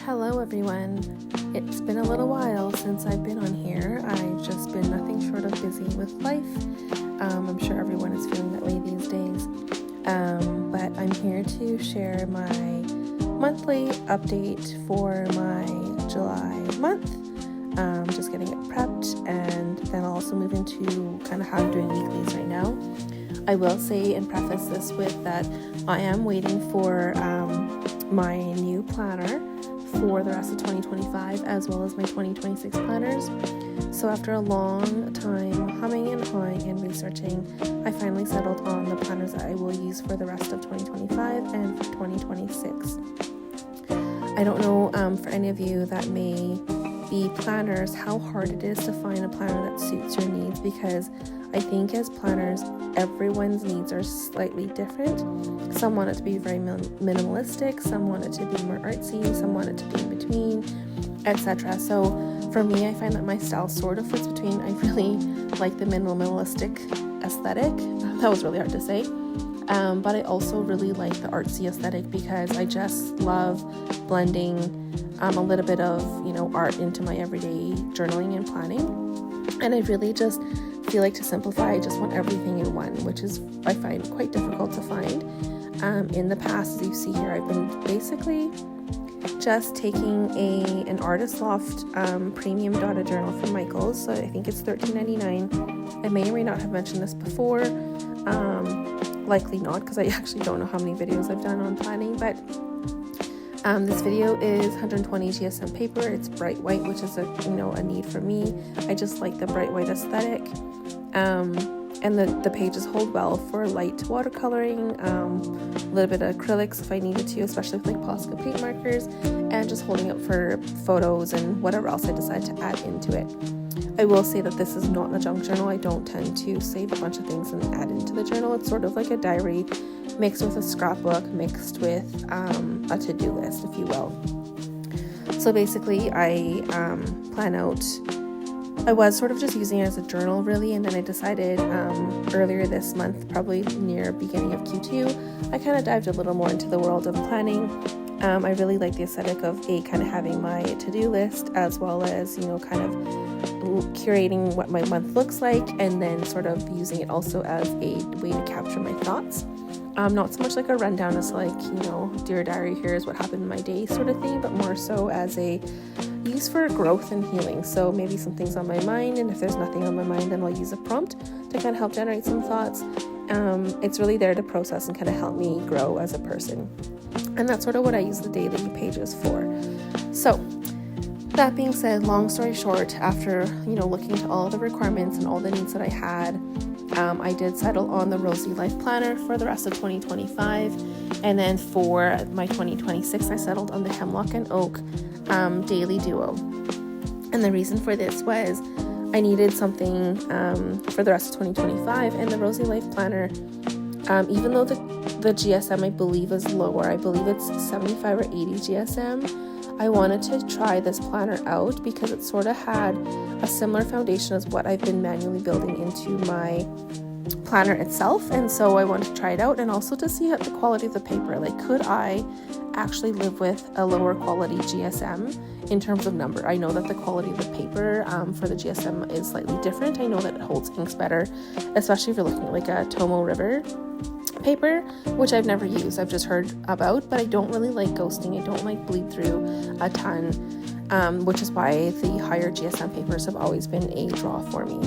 Hello everyone. It's been a little while since I've been on here. I've just been nothing short of busy with life. I'm sure everyone is feeling that way these days. But I'm here to share my monthly update for my July month. Just getting it prepped, and then I'll also move into kind of how I'm doing weeklies right now. I will say and preface this with that I am waiting for my new planner for the rest of 2025 as well as my 2026 planners. So after a long time humming and hawing and researching, I finally settled on the planners that I will use for the rest of 2025 and for 2026. I don't know for any of you that may be planners how hard it is to find a planner that suits your needs, because I think as planners everyone's needs are slightly different. Some want it to be very minimalistic, some want it to be more artsy, some want it to be in between, etc. So for me, I find that my style sort of fits between. I really like the minimalistic aesthetic. That was really hard to say. But I also really like the artsy aesthetic because I just love blending a little bit of, art into my everyday journaling and planning. And I really just feel like, to simplify, I just want everything in one, which is, I find, quite difficult to find. In the past, as you see here, I've been basically just taking an Artist Loft premium dotted journal from Michaels. So I think it's $13.99. I may or may not have mentioned this before. Likely not, because I actually don't know how many videos I've done on planning, but this video is 120 GSM paper. It's bright white, which is a need for me. I just like the bright white aesthetic. And the pages hold well for light watercoloring, a little bit of acrylics if I needed to, especially with like Posca paint markers, and just holding up for photos and whatever else I decide to add into it. I will say that this is not a junk journal. I don't tend to save a bunch of things and add into the journal. It's sort of like a diary mixed with a scrapbook, mixed with a to-do list, if you will. So basically I plan out, I was sort of just using it as a journal really, and then I decided earlier this month, probably near beginning of Q2, I kind of dived a little more into the world of planning. I really like the aesthetic of kind of having my to-do list, as well as, kind of curating what my month looks like, and then sort of using it also as a way to capture my thoughts. Not so much like a rundown as like, Dear Diary, here's what happened in my day sort of thing, but more so as a use for growth and healing. So maybe some things on my mind, and if there's nothing on my mind, then I'll use a prompt to kind of help generate some thoughts. It's really there to process and kind of help me grow as a person. And that's sort of what I use the daily pages for. So that being said, long story short, after, looking into all the requirements and all the needs that I had, I did settle on the Rosey Life Planner for the rest of 2025. And then for my 2026, I settled on the Hemlock Oak Daily Duo. And the reason for this was I needed something for the rest of 2025. And the Rosey Life Planner, even though the GSM I believe is lower, I believe it's 75 or 80 GSM, I wanted to try this planner out because it sort of had a similar foundation as what I've been manually building into my planner itself. And so I wanted to try it out, and also to see the quality of the paper. Like, could I actually live with a lower quality GSM in terms of number? I know that the quality of the paper for the GSM is slightly different. I know that it holds inks better, especially if you're looking at like a Tomo River paper, which I've never used. I've just heard about, but I don't really like ghosting. I don't like bleed through a ton, which is why the higher GSM papers have always been a draw for me.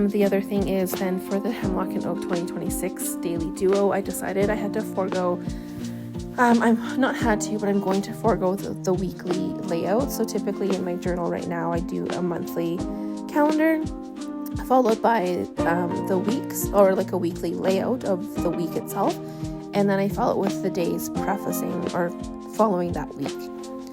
The other thing is then for the Hemlock Oak 2026 Daily Duo, I decided I had to forego, I'm not had to, but I'm going to forego the weekly layout. So typically in my journal right now, I do a monthly calendar, followed by the weeks, or like a weekly layout of the week itself, and then I follow it with the days prefacing or following that week.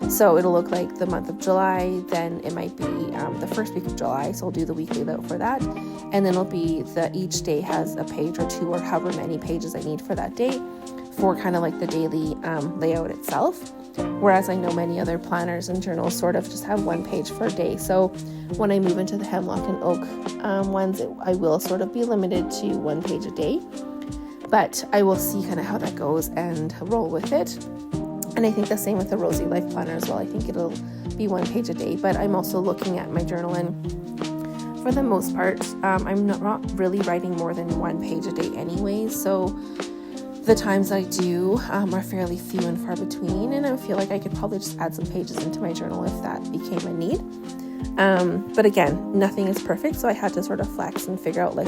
So it'll look like the month of July, then it might be the first week of July, so I'll do the weekly layout for that, and then it'll be that each day has a page or two, or however many pages I need for that day, for kind of like the daily layout itself. Whereas I know many other planners and journals sort of just have one page per day. So when I move into the Hemlock Oak ones, I will sort of be limited to one page a day. But I will see kind of how that goes and roll with it. And I think the same with the Rosey Life Planner as well. I think it'll be 1 page a day, but I'm also looking at my journal, and for the most part, I'm not really writing more than 1 page a day anyway. So the times I do are fairly few and far between, and I feel like I could probably just add some pages into my journal if that became a need. But again, nothing is perfect, so I had to sort of flex and figure out like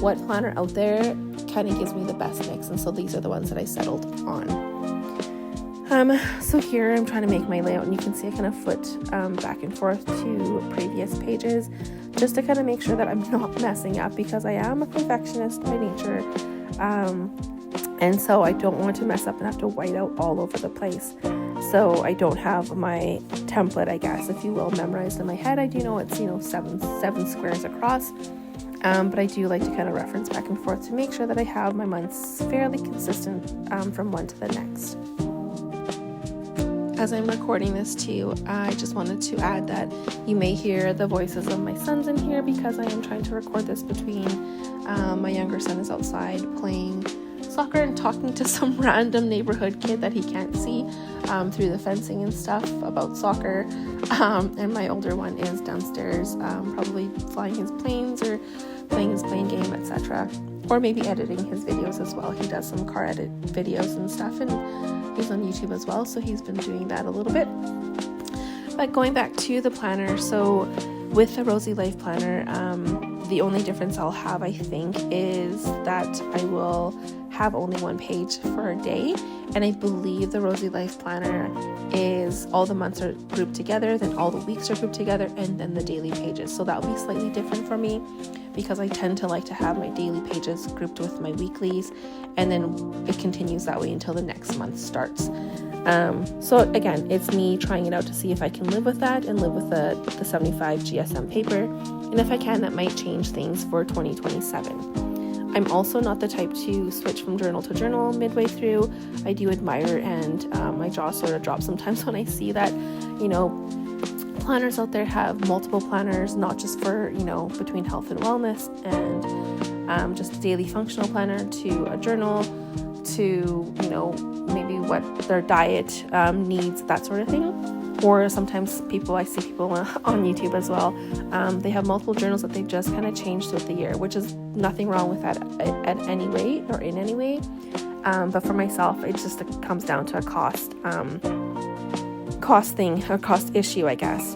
what planner out there kind of gives me the best mix, and so these are the ones that I settled on. So here I'm trying to make my layout, and you can see I kind of foot back and forth to previous pages just to kind of make sure that I'm not messing up, because I am a perfectionist by nature, and so I don't want to mess up and have to white out all over the place. So I don't have my template, I guess, if you will, memorized in my head. I do know it's, seven squares across, but I do like to kind of reference back and forth to make sure that I have my months fairly consistent from one to the next. As I'm recording this too, I just wanted to add that you may hear the voices of my sons in here, because I am trying to record this between my younger son is outside playing soccer and talking to some random neighborhood kid that he can't see through the fencing and stuff about soccer, and my older one is downstairs probably flying his planes or playing his plane game, etc., or maybe editing his videos as well. He does some car edit videos and stuff, and he's on YouTube as well, so he's been doing that a little bit. But going back to the planner, so with the Rosey Life Planner, the only difference I'll have, I think, is that I will have only 1 page for a day, and I believe the Rosey Life Planner is all the months are grouped together, then all the weeks are grouped together, and then the daily pages. So that will be slightly different for me, because I tend to like to have my daily pages grouped with my weeklies, and then it continues that way until the next month starts. So again, it's me trying it out to see if I can live with that and live with the 75 GSM paper, and if I can, that might change things for 2027. I'm also not the type to switch from journal to journal midway through. I do admire, and my jaw sort of drops sometimes when I see that, planners out there have multiple planners, not just for, between health and wellness, and just a daily functional planner, to a journal, to, maybe what their diet needs, that sort of thing. Or sometimes I see people on YouTube as well, they have multiple journals that they've just kind of changed throughout the year, which is nothing wrong with that at any way or in any way. But for myself, it just comes down to a cost issue, I guess.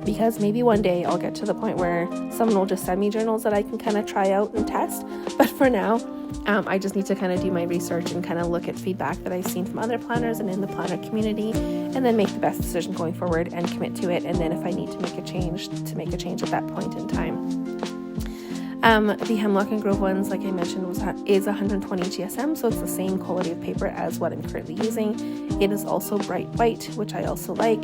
Because maybe one day I'll get to the point where someone will just send me journals that I can kind of try out and test. But for now, I just need to kind of do my research and kind of look at feedback that I've seen from other planners and in the planner community, and then make the best decision going forward and commit to it. And then if I need to make a change at that point in time. The Hemlock and Grove ones, like I mentioned, is 120 GSM, so it's the same quality of paper as what I'm currently using. It is also bright white, which I also like,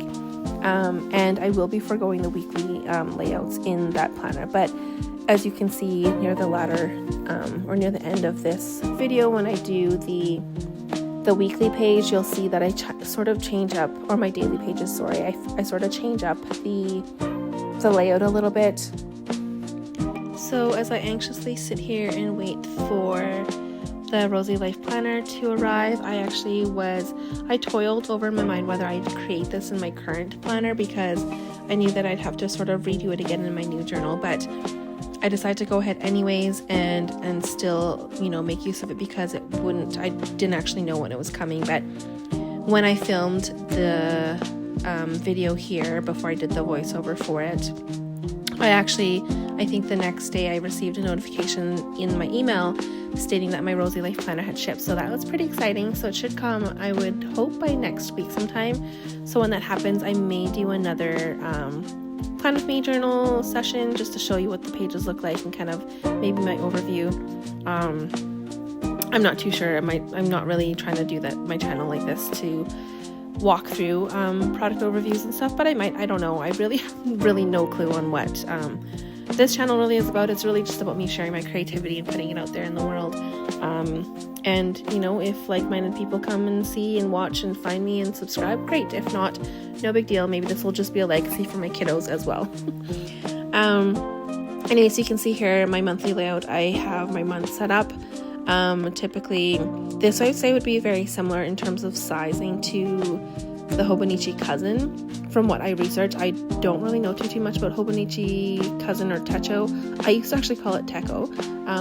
and I will be foregoing the weekly layouts in that planner. But as you can see near the latter or near the end of this video, when I do the weekly page, you'll see that I sort of change up, or my daily pages, sorry, I sort of change up the layout a little bit. So as I anxiously sit here and wait for the Rosey Life Planner to arrive, I toiled over in my mind whether I'd create this in my current planner, because I knew that I'd have to sort of redo it again in my new journal, but I decided to go ahead anyways and still, make use of it, because I didn't actually know when it was coming. But when I filmed the video here before I did the voiceover for it, I think the next day I received a notification in my email stating that my Rosey Life Planner had shipped. So that was pretty exciting. So it should come, I would hope, by next week sometime. So when that happens, I may do another Plan With Me journal session just to show you what the pages look like and kind of maybe my overview. I'm not too sure. I'm not really trying to do my channel like this to walk through product overviews and stuff, but I might. I don't know. I really have no clue on what this channel really is about. It's really just about me sharing my creativity and putting it out there in the world. And if like-minded people come and see and watch and find me and subscribe, great. If not, no big deal. Maybe this will just be a legacy for my kiddos as well. Anyways, you can see here my monthly layout. I have my month set up. Typically, this I would say would be very similar in terms of sizing to the Hobonichi Cousin. From what I researched, I don't really know too much about Hobonichi Cousin or Techo. I used to actually call it Techo,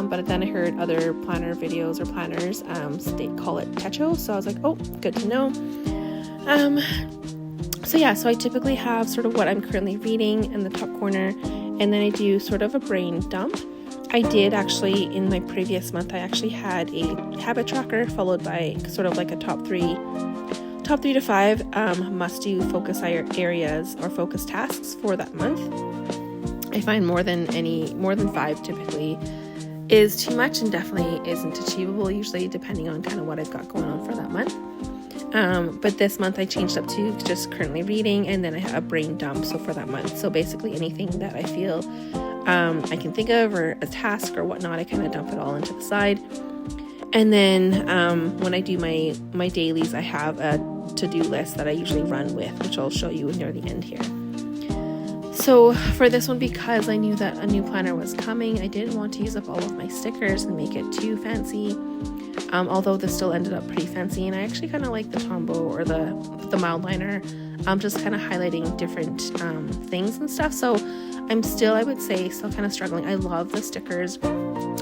but then I heard other planner videos or planners they call it Techo, so I was like, oh, good to know. So I typically have sort of what I'm currently reading in the top corner, and then I do sort of a brain dump. I did actually, in my previous month, I actually had a habit tracker followed by sort of like a top three to five must-do focus areas or focus tasks for that month. I find more than 5 typically is too much and definitely isn't achievable, usually depending on kind of what I've got going on for that month. But this month I changed up to just currently reading, and then I have a brain dump so for that month. So basically anything that I feel I can think of, or a task or whatnot, I kind of dump it all into the side. And then when I do my dailies, I have a to-do list that I usually run with, which I'll show you near the end here. So for this one, because I knew that a new planner was coming, I didn't want to use up all of my stickers and make it too fancy. Although this still ended up pretty fancy, and I actually kind of like the Tombow or the mild liner, just kind of highlighting different things and stuff. So I'm still, I would say, still kind of struggling. I love the stickers.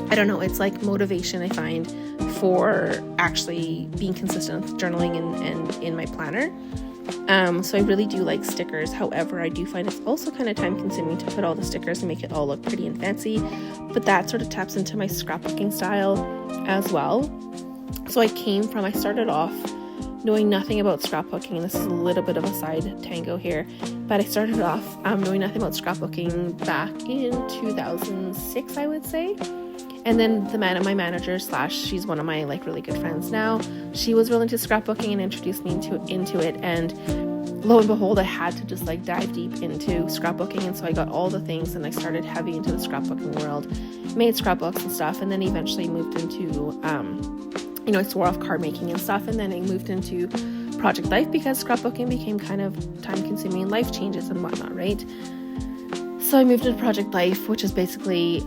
I don't know, it's like motivation I find for actually being consistent with journaling and in my planner. So I really do like stickers. However, I do find it's also kind of time consuming to put all the stickers and make it all look pretty and fancy. But that sort of taps into my scrapbooking style as well. So I started off knowing nothing about scrapbooking, and this is a little bit of a side tango here, but I started off knowing nothing about scrapbooking back in 2006, I would say. And then my manager / she's one of my like really good friends now, she was really into scrapbooking and introduced me into it, and lo and behold, I had to just like dive deep into scrapbooking. And so I got all the things, and I started heavy into the scrapbooking world, made scrapbooks and stuff, and then eventually moved into I swore off card making and stuff, and then I moved into Project Life because scrapbooking became kind of time consuming, life changes and whatnot, right? So I moved into Project Life, which is basically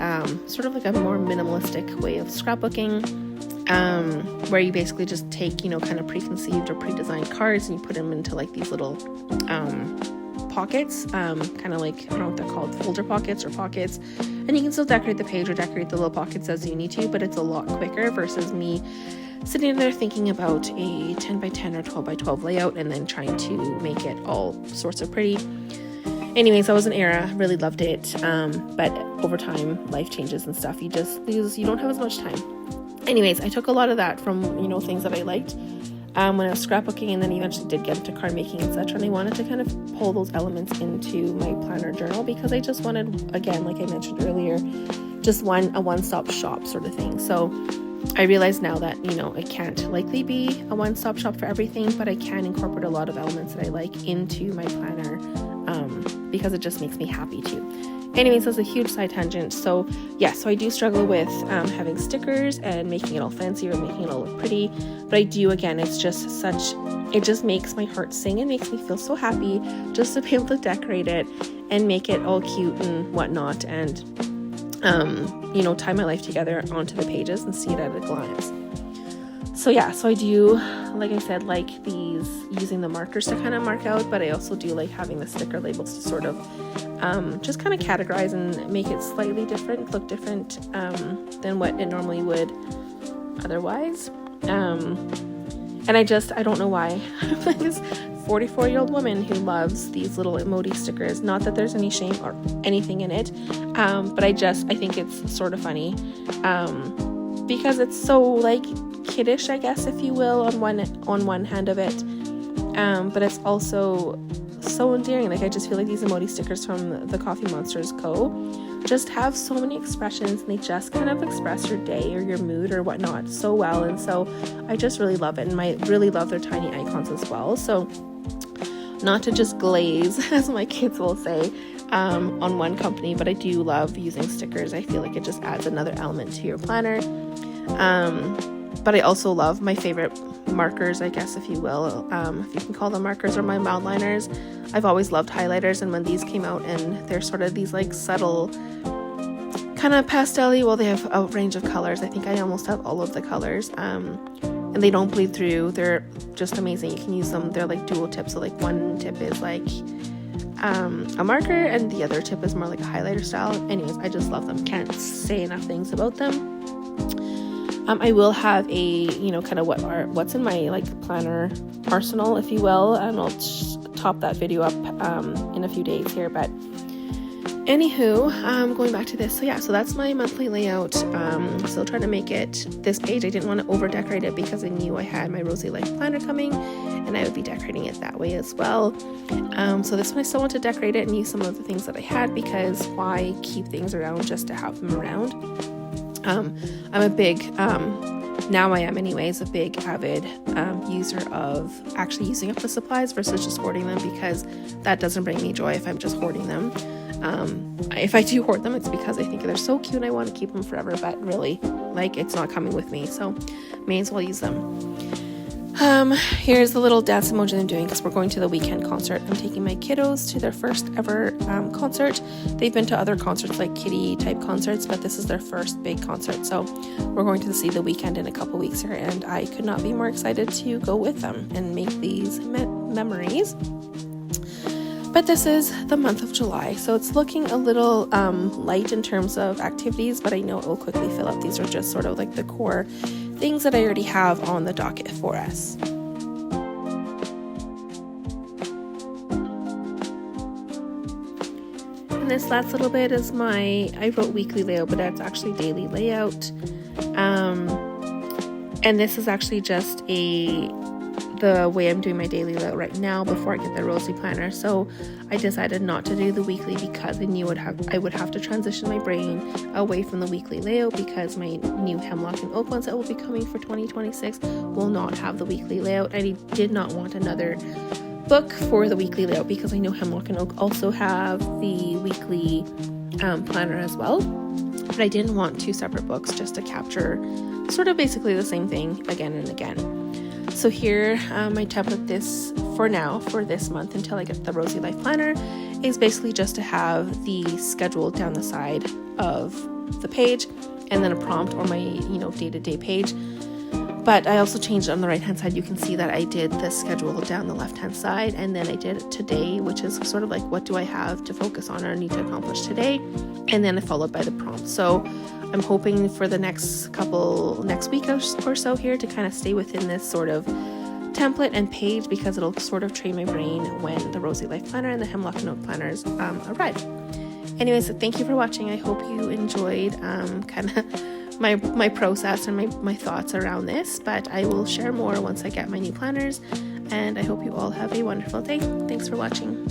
sort of like a more minimalistic way of scrapbooking, where you basically just take, kind of preconceived or pre-designed cards, and you put them into like these little pockets, kind of like, I don't know what they're called, folder pockets or pockets, and you can still decorate the page or decorate the little pockets as you need to, but it's a lot quicker versus me sitting there thinking about a 10 by 10 or 12 by 12 layout and then trying to make it all sorts of pretty. Anyways, that was an era, really loved it, but over time, life changes and stuff, you don't have as much time. Anyways, I took a lot of that from, things that I liked when I was scrapbooking, and then eventually did get into card making, etc. And I wanted to kind of pull those elements into my planner journal because I just wanted, again, like I mentioned earlier, just a one-stop shop sort of thing. So I realize now that, it can't likely be a one-stop shop for everything, but I can incorporate a lot of elements that I like into my planner because it just makes me happy too. Anyways, that's a huge side tangent. So I do struggle with having stickers and making it all fancy or making it all look pretty. But I do, again, it just makes my heart sing and makes me feel so happy just to be able to decorate it and make it all cute and whatnot, and tie my life together onto the pages and see it at a glance. So I do, like I said, like these, using the markers to kind of mark out, but I also do like having the sticker labels to sort of just kind of categorize and make it slightly different, look different than what it normally would otherwise. And I don't know why. I'm like this 44-year-old woman who loves these little emoji stickers. Not that there's any shame or anything in it, but I think it's sort of funny because it's so like kiddish, I guess, if you will, on one hand of it, but it's also so endearing. Like I just feel like these emoji stickers from the Coffee Monsters Co. just have so many expressions, and they just kind of express your day or your mood or whatnot so well, and so I just really love it, and I really love their tiny icons as well. So not to just glaze, as my kids will say, on one company, but I do love using stickers. I feel like it just adds another element to your planner. But I also love my favorite markers, I guess, if you will, if you can call them markers, or my mild liners. I've always loved highlighters, and when these came out and they're sort of these like subtle kind of pastel-y. Well, they have a range of colors. I think I almost have all of the colors. And they don't bleed through. They're just amazing. You can use them. They're like dual tips. So like one tip is like a marker and the other tip is more like a highlighter style. Anyways, I just love them. Can't say enough things about them. I will have a, you know, kind of what's in my like planner arsenal, if you will, and I'll top that video up in a few days here. But anywho, going back to this, so yeah, so that's my monthly layout. Still trying to make it this page. I didn't want to over decorate it because I knew I had my Rosey Life Planner coming and I would be decorating it that way as well. So this one I still want to decorate it and use some of the things that I had, because why keep things around just to have them around? I'm a big, now I am anyways, a big avid user of actually using up the supplies versus just hoarding them, because that doesn't bring me joy if I'm just hoarding them. If I do hoard them, it's because I think they're so cute and I want to keep them forever, but really, like, it's not coming with me, so may as well use them. Here's the little dance emoji I'm doing because we're going to the weekend concert. I'm taking my kiddos to their first ever concert. They've been to other concerts, like kiddie type concerts, but this is their first big concert. So we're going to see the weekend in a couple weeks here, and I could not be more excited to go with them and make these memories. But this is the month of July, so it's looking a little light in terms of activities, but I know it will quickly fill up. These are just sort of like the core things that I already have on the docket for us. And this last little bit is I wrote weekly layout, but that's actually daily layout. And this is actually just the way I'm doing my daily layout right now before I get the Rosey planner. So I decided not to do the weekly because I knew I would have to transition my brain away from the weekly layout, because my new Hemlock and Oak ones that will be coming for 2026 will not have the weekly layout. I did not want another book for the weekly layout because I know Hemlock and Oak also have the weekly planner as well, but I didn't want two separate books just to capture sort of basically the same thing again and again. So here, my template for this month until I get the Rosey Life Planner is basically just to have the schedule down the side of the page and then a prompt or my, you know, day-to-day page. But I also changed it on the right-hand side. You can see that I did the schedule down the left-hand side, and then I did it today, which is sort of like, what do I have to focus on or need to accomplish today? And then followed by the prompt. So I'm hoping for the next week or so here to kind of stay within this sort of template and page, because it'll sort of train my brain when the Rosey Life Planner and the Hemlock and Oak planners arrive. Anyways, thank you for watching. I hope you enjoyed kind of my process and my thoughts around this, but I will share more once I get my new planners, and I hope you all have a wonderful day. Thanks for watching.